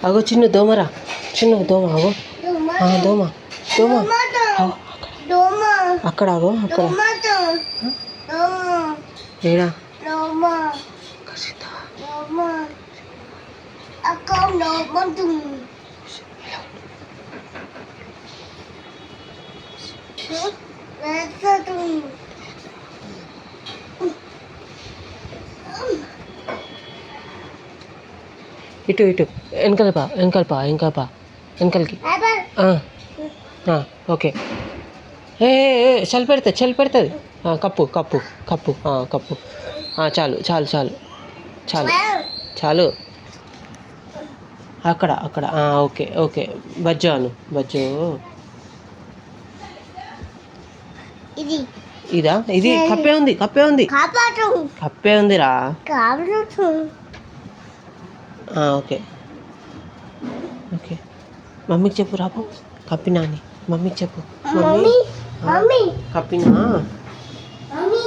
అగో చిన్న దోమరా, చిన్న దోమ అగో. దోమ దోమ అక్కడ అగో, అక్కడ ఏడా ఇటు ఇటు వెనకాలకి. ఓకే. చలి పెడుతుంది. Cup cup cup cup. చాలు చాలు చాలు చాలు చాలు. అక్కడ అక్కడ ఓకే ఓకే. బజ్జో అను, బజ్జో. ఇదా? ఇది కప్పే ఉంది, కప్పే ఉందిరా. Okay okay. మమ్మీకి చెప్పు రాబు, కప్పినా అని మమ్మీకి చెప్పు. మమ్మీ కప్పినా. మమ్మీ